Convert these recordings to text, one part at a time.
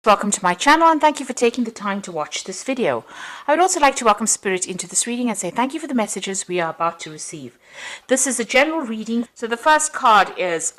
Welcome to my channel and thank you for taking the time to watch this video. I would also like to welcome Spirit into this reading and say thank you for the messages we are about to receive. This is a general reading. So the first card is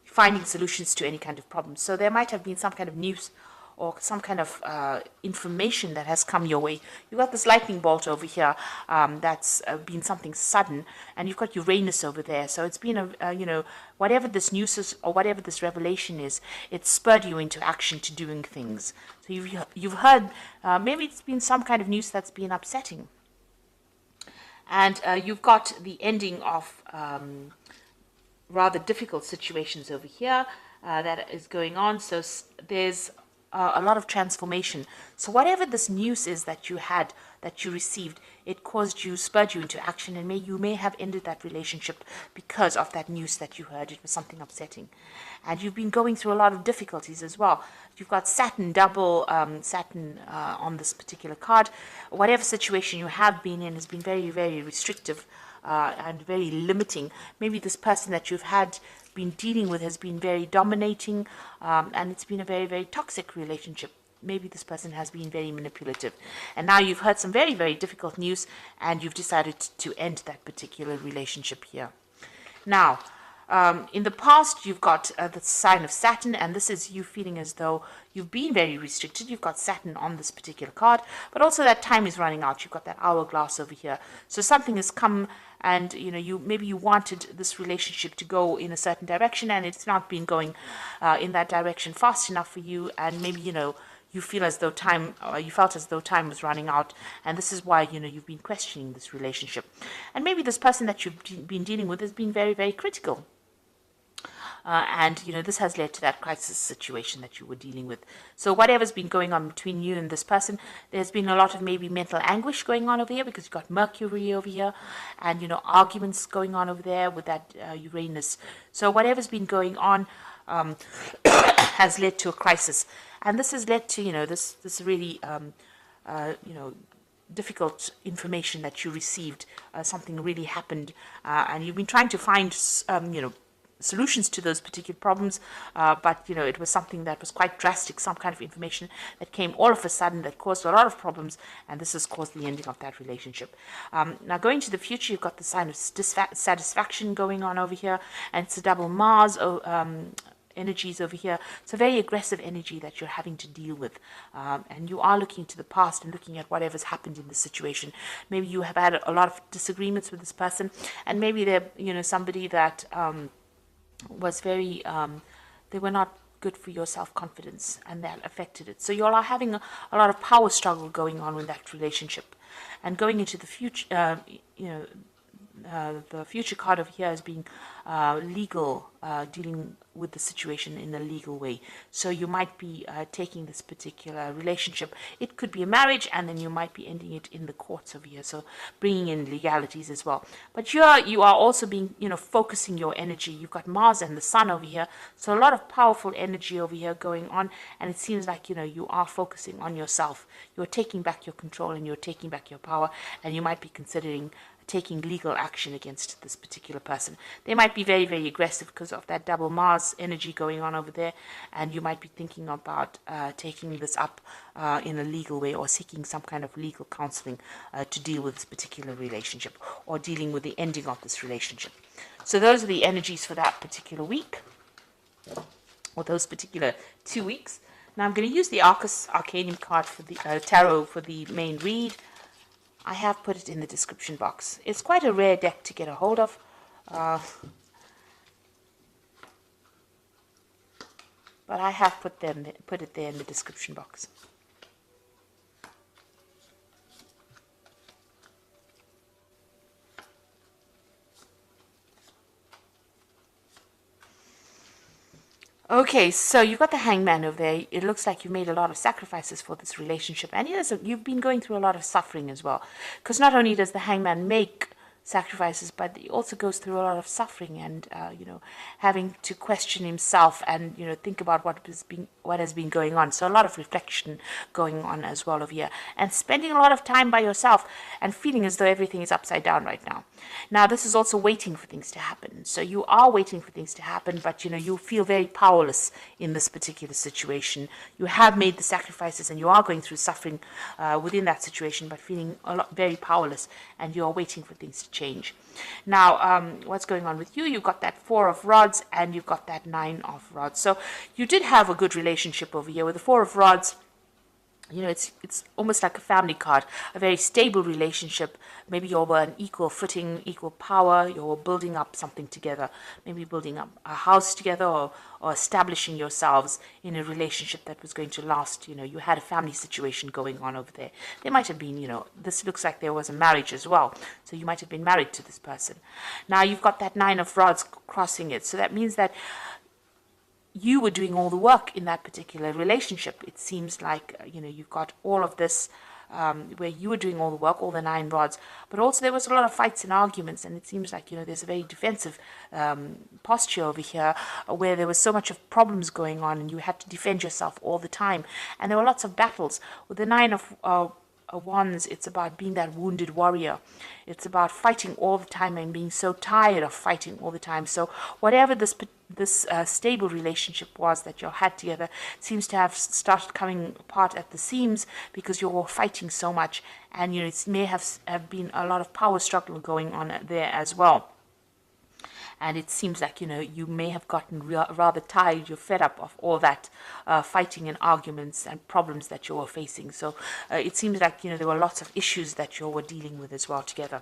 finding solutions to any kind of problem. So there might have been some kind of news or some kind of information that has come your way. You've got this lightning bolt over here that's been something sudden, and you've got Uranus over there. So it's been whatever this news is or whatever this revelation is, it spurred you into action to doing things. So you've heard, maybe it's been some kind of news that's been upsetting. And you've got the ending of rather difficult situations over here that is going on. So there's a lot of transformation. So whatever this news is that you had, that you received, it spurred you into action, and you may have ended that relationship because of that news that you heard. It was something upsetting. And you've been going through a lot of difficulties as well. You've got Saturn, double Saturn on this particular card. Whatever situation you have been in has been very, very restrictive and very limiting. Maybe this person that you've been dealing with has been very dominating, and it's been a very, very toxic relationship. Maybe this person has been very manipulative, and now you've heard some very, very difficult news and you've decided to end that particular relationship here. Now, in the past, you've got the sign of Saturn, and this is you feeling as though you've been very restricted. You've got Saturn on this particular card, but also that time is running out. You've got that hourglass over here. So something has come, and maybe you wanted this relationship to go in a certain direction, and it's not been going in that direction fast enough for you, and maybe you feel as though you felt as though time was running out, and this is why you've been questioning this relationship. And maybe this person that you've been dealing with has been very, very critical. And this has led to that crisis situation that you were dealing with. So whatever's been going on between you and this person, there's been a lot of maybe mental anguish going on over here, because you've got Mercury over here, and arguments going on over there with that Uranus. So whatever's been going on has led to a crisis, and this has led to this really difficult information that you received. Something really happened, and you've been trying to find solutions to those particular problems, but it was something that was quite drastic, some kind of information that came all of a sudden that caused a lot of problems, and this has caused the ending of that relationship. Now going to the future, you've got the sign of satisfaction going on over here, and it's a double Mars energies over here. It's a very aggressive energy that you're having to deal with, and you are looking to the past and looking at whatever's happened in this situation. Maybe you have had a lot of disagreements with this person, and maybe they're somebody that was very they were not good for your self-confidence, and that affected it. So you all are having a lot of power struggle going on with that relationship. And going into the future, the future card over here is being legal, dealing with the situation in a legal way. So you might be taking this particular relationship. It could be a marriage, and then you might be ending it in the courts over here. So bringing in legalities as well. But you are also being, focusing your energy. You've got Mars and the Sun over here. So a lot of powerful energy over here going on. And it seems like, you are focusing on yourself. You're taking back your control and you're taking back your power. And you might be considering taking legal action against this particular person. They might be very, very aggressive because of that double Mars energy going on over there, and you might be thinking about taking this up in a legal way, or seeking some kind of legal counseling to deal with this particular relationship, or dealing with the ending of this relationship. So those are the energies for that particular week, or those particular 2 weeks. Now I'm going to use the Arcanum card for the tarot for the main read. I have put it in the description box. It's quite a rare deck to get a hold of. But I have put it there in the description box. Okay, so you've got the Hangman over there. It looks like you've made a lot of sacrifices for this relationship, and you've been going through a lot of suffering as well. Because not only does the Hangman make sacrifices, but he also goes through a lot of suffering and having to question himself and think about what has been going on. So a lot of reflection going on as well over here, and spending a lot of time by yourself and feeling as though everything is upside down right now. Now this is also waiting for things to happen. So you are waiting for things to happen, but you feel very powerless in this particular situation. You have made the sacrifices and you are going through suffering within that situation, but feeling very powerless, and you are waiting for things to change. Now, what's going on with you? You've got that 4 of rods and you've got that 9 of rods. So you did have a good relationship over here with the 4 of rods. It's almost like a family card, a very stable relationship. Maybe you're on an equal footing, equal power. You're building up something together, maybe building up a house together, or establishing yourselves in a relationship that was going to last. You had a family situation going on over there. There might have been, this looks like there was a marriage as well. So you might have been married to this person. Now you've got that 9 of rods crossing it. So that means that you were doing all the work in that particular relationship. It seems like, you've got all of this where you were doing all the work, all the 9 rods, but also there was a lot of fights and arguments, and it seems like, there's a very defensive posture over here where there was so much of problems going on and you had to defend yourself all the time. And there were lots of battles. With the 9 of Wands, it's about being that wounded warrior. It's about fighting all the time and being so tired of fighting all the time. So whatever this stable relationship was that you had together seems to have started coming apart at the seams because you were fighting so much, and it may have been a lot of power struggle going on there as well. And it seems like, you may have gotten rather tired, you're fed up of all that fighting and arguments and problems that you were facing. So it seems like, there were lots of issues that you were dealing with as well together.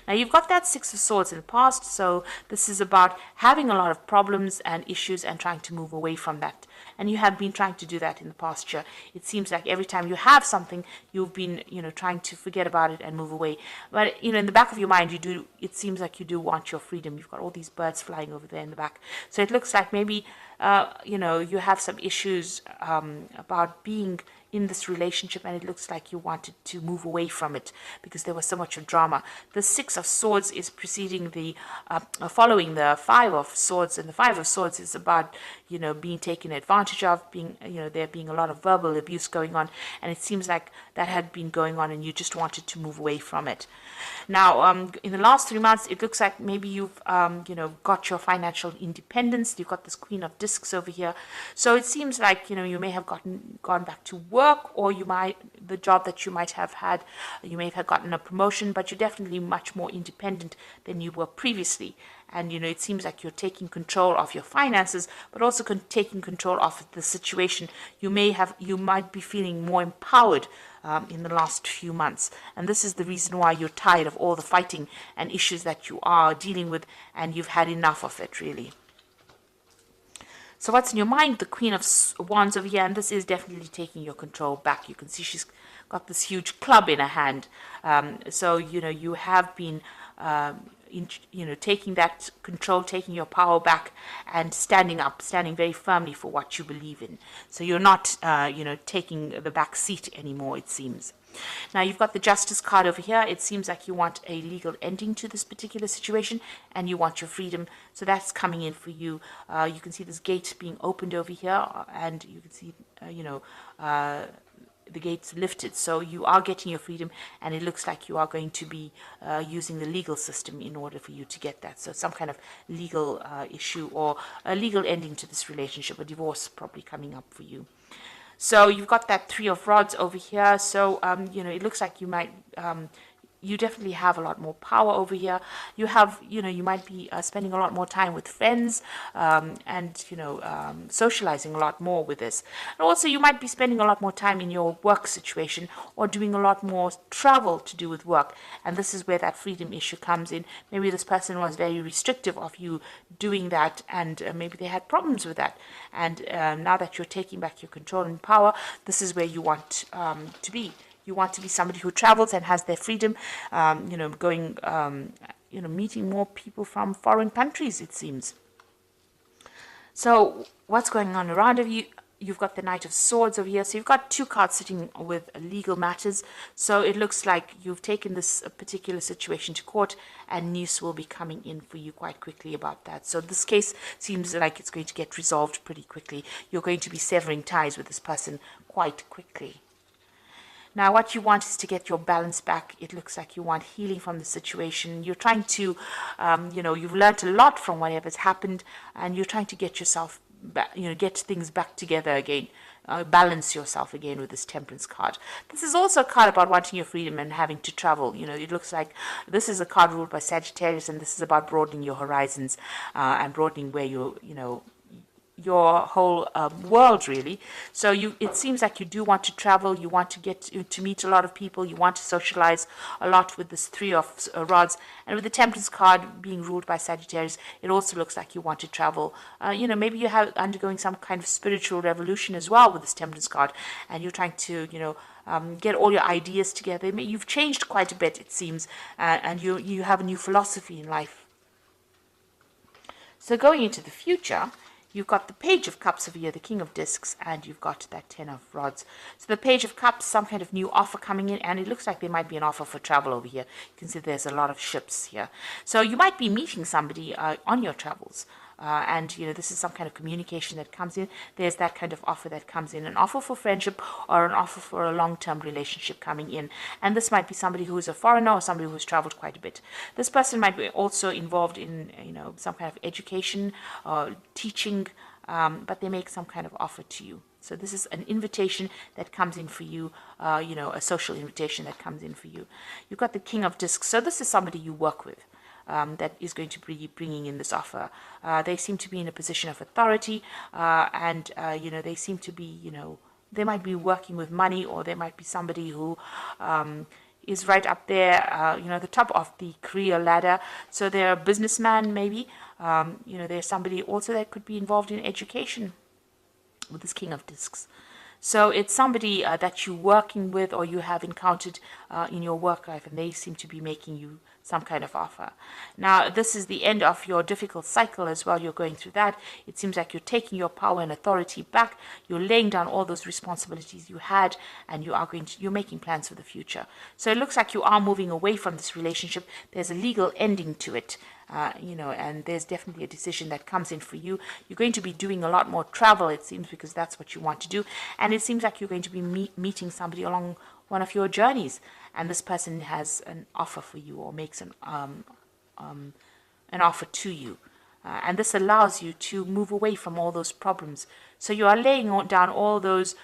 Now you've got that 6 of Swords in the past. So this is about having a lot of problems and issues and trying to move away from that. And you have been trying to do that in the past year. It seems like every time you have something, you've been, trying to forget about it and move away. But, in the back of your mind, it seems like you do want your freedom. You've got all these birds flying over there in the back. So it looks like maybe, you have some issues about being in this relationship, and it looks like you wanted to move away from it because there was so much of drama. The 6 of Swords is following the 5 of Swords, and the 5 of Swords is about, being taken advantage of, being, there being a lot of verbal abuse going on, and it seems like that had been going on and you just wanted to move away from it. Now, in the last 3 months, it looks like maybe you've, got your financial independence. You've got this Queen of Discs over here. So it seems like, you may have gone back to work, or the job that you might have had, you may have gotten a promotion, but you're definitely much more independent than you were previously. And, it seems like you're taking control of your finances, but also taking control of the situation. You might be feeling more empowered in the last few months. And this is the reason why you're tired of all the fighting and issues that you are dealing with, and you've had enough of it, really. So what's in your mind? The Queen of Wands over here, and this is definitely taking your control back. You can see she's got this huge club in her hand. So, you have been, taking that control, taking your power back, and standing very firmly for what you believe in. So you're not, taking the back seat anymore, it seems. Now you've got the Justice card over here. It seems like you want a legal ending to this particular situation and you want your freedom. So that's coming in for you. You can see this gate being opened over here, and you can see, the gates lifted. So you are getting your freedom, and it looks like you are going to be using the legal system in order for you to get that. So some kind of legal issue or a legal ending to this relationship, a divorce probably coming up for you. So you've got that 3 of Rods over here. So, it looks like you might, you definitely have a lot more power over here. You have, you might be spending a lot more time with friends and, socializing a lot more with this. And also you might be spending a lot more time in your work situation or doing a lot more travel to do with work. And this is where that freedom issue comes in. Maybe this person was very restrictive of you doing that, and maybe they had problems with that. And now that you're taking back your control and power, this is where you want to be. You want to be somebody who travels and has their freedom, going, meeting more people from foreign countries, it seems. So what's going on around of you? you've got the Knight of Swords over here. So you've got two cards sitting with legal matters. So it looks like you've taken this particular situation to court, and news will be coming in for you quite quickly about that. So this case seems like it's going to get resolved pretty quickly. You're going to be severing ties with this person quite quickly. Now, what you want is to get your balance back. It looks like you want healing from the situation. You're trying to, you've learned a lot from whatever's happened, and you're trying to get yourself back, get things back together again, balance yourself again with this Temperance card. This is also a card about wanting your freedom and having to travel. It looks like this is a card ruled by Sagittarius, and this is about broadening your horizons and broadening where your whole world, really. So it seems like you do want to travel. You want to get to meet a lot of people. You want to socialize a lot with this Three of Rods, and with the Temperance card being ruled by Sagittarius, it also looks like you want to travel. Maybe you have undergoing some kind of spiritual revolution as well with this Temperance card, and you're trying to get all your ideas together. You've changed quite a bit, it seems, and you have a new philosophy in life. So going into the future, you've got the Page of Cups over here, the King of Discs, and you've got that Ten of Rods. So the Page of Cups, some kind of new offer coming in, and it looks like there might be an offer for travel over here. You can see there's a lot of ships here. So you might be meeting somebody on your travels. And this is some kind of communication that comes in. There's that kind of offer that comes in, an offer for friendship or an offer for a long-term relationship coming in. And this might be somebody who is a foreigner or somebody who's traveled quite a bit. This person might be also involved in some kind of education or teaching, but they make some kind of offer to you. So this is an invitation that comes in for you, a social invitation that comes in for you. You've got the King of Discs. So this is somebody you work with. That is going to be bringing in this offer. They seem to be in a position of authority, and they seem to be, they might be working with money, or there might be somebody who is right up there, the top of the career ladder. So they're a businessman, maybe. There's somebody also that could be involved in education with this King of Discs. So it's somebody that you're working with or you have encountered in your work life, and they seem to be making you some kind of offer. Now, this is the end of your difficult cycle as well. You're going through that. It seems like you're taking your power and authority back. You're laying down all those responsibilities you had, and you're making plans for the future. So it looks like you are moving away from this relationship. There's a legal ending to it. And there's definitely a decision that comes in for you. You're going to be doing a lot more travel, it seems, because that's what you want to do. And it seems like you're going to be meeting somebody along one of your journeys, and this person has an offer for you, or makes an offer to you. And this allows you to move away from all those problems. So you are laying down all those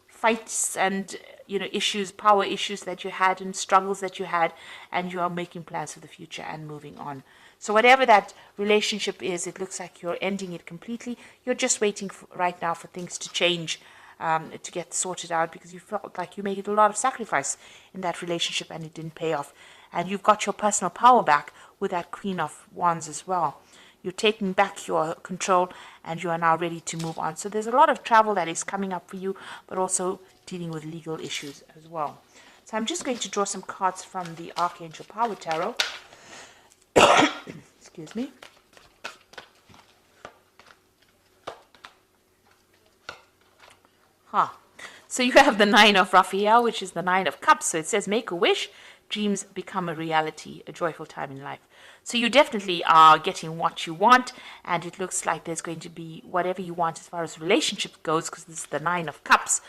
fights and issues, power issues that you had and struggles that you had, and you are making plans for the future and moving on. So whatever that relationship is, it looks like you're ending it completely. You're just waiting right now for things to change, to get sorted out, because you felt like you made a lot of sacrifice in that relationship and it didn't pay off. And you've got your personal power back with that Queen of Wands as well. You're taking back your control, and you are now ready to move on. So there's a lot of travel that is coming up for you, but also dealing with legal issues as well. So I'm just going to draw some cards from the Archangel Power Tarot. Excuse me. So you have the Nine of Raphael, which is the Nine of Cups. So it says, make a wish, dreams become a reality, a joyful time in life. So you definitely are getting what you want, and it looks like there's going to be whatever you want as far as relationship goes, because this is the Nine of Cups.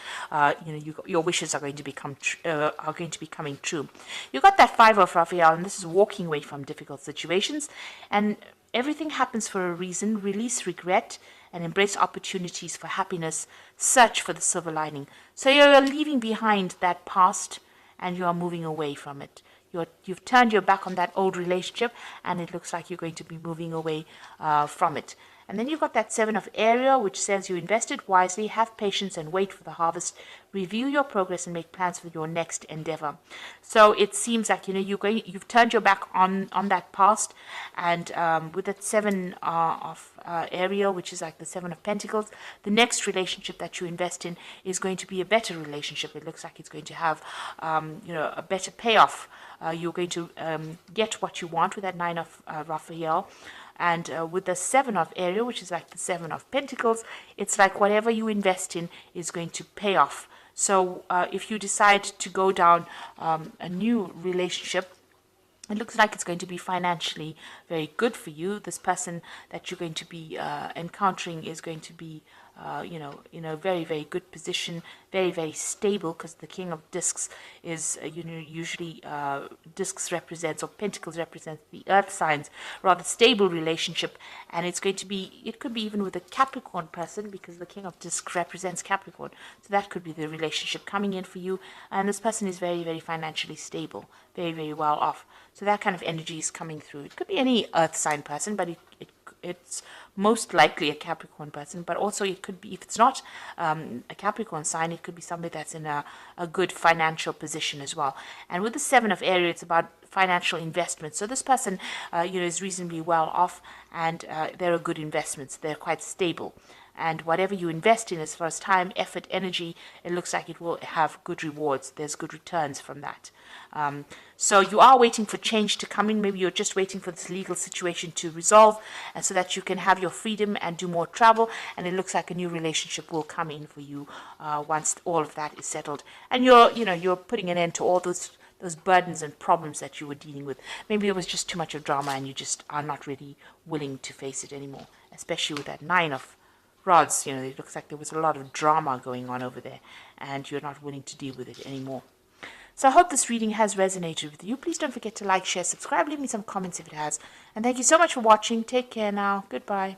Your wishes are going to be coming true. You got that Five of Raphael, and this is walking away from difficult situations, and everything happens for a reason. Release regret and embrace opportunities for happiness. Search for the silver lining. So you're leaving behind that past, and you are moving away from it. You've turned your back on that old relationship, and it looks like you're going to be moving away from it. And then you've got that Seven of Ariel, which says you invested wisely, have patience, and wait for the harvest. Review your progress and make plans for your next endeavor. So it seems like you've turned your back on that past, and with that Seven of Ariel, which is like the Seven of Pentacles, the next relationship that you invest in is going to be a better relationship. It looks like it's going to have a better payoff. You're going to get what you want with that Nine of Raphael. And with the 7 of Ariel, which is like the 7 of Pentacles, it's like whatever you invest in is going to pay off. So if you decide to go down a new relationship, it looks like it's going to be financially very good for you. This person that you're going to be encountering is going to be, in a very, very good position, very, very stable, because the King of Discs is, usually Discs represents, or Pentacles represents the Earth signs, rather stable relationship. And it's going to be, it could be even with a Capricorn person, because the King of Discs represents Capricorn. So that could be the relationship coming in for you. And this person is very, very financially stable, very, very well off. So that kind of energy is coming through. It could be any earth sign person, but it's most likely a Capricorn person. But also it could be, if it's not a Capricorn sign, it could be somebody that's in a good financial position as well. And with the 7 of Aries, it's about financial investments. So this person, is reasonably well off, and they're good investments. They're quite stable. And whatever you invest in as far as time, effort, energy, it looks like it will have good rewards. There's good returns from that. So you are waiting for change to come in. Maybe you're just waiting for this legal situation to resolve, and so that you can have your freedom and do more travel. And it looks like a new relationship will come in for you once all of that is settled. And you're putting an end to all those burdens and problems that you were dealing with. Maybe it was just too much of drama, and you just are not really willing to face it anymore, especially with that 9 of Rods. It looks like there was a lot of drama going on over there, and you're not willing to deal with it anymore. So I hope this reading has resonated with you. Please don't forget to like, share, subscribe, leave me some comments if it has. And thank you so much for watching. Take care now. Goodbye.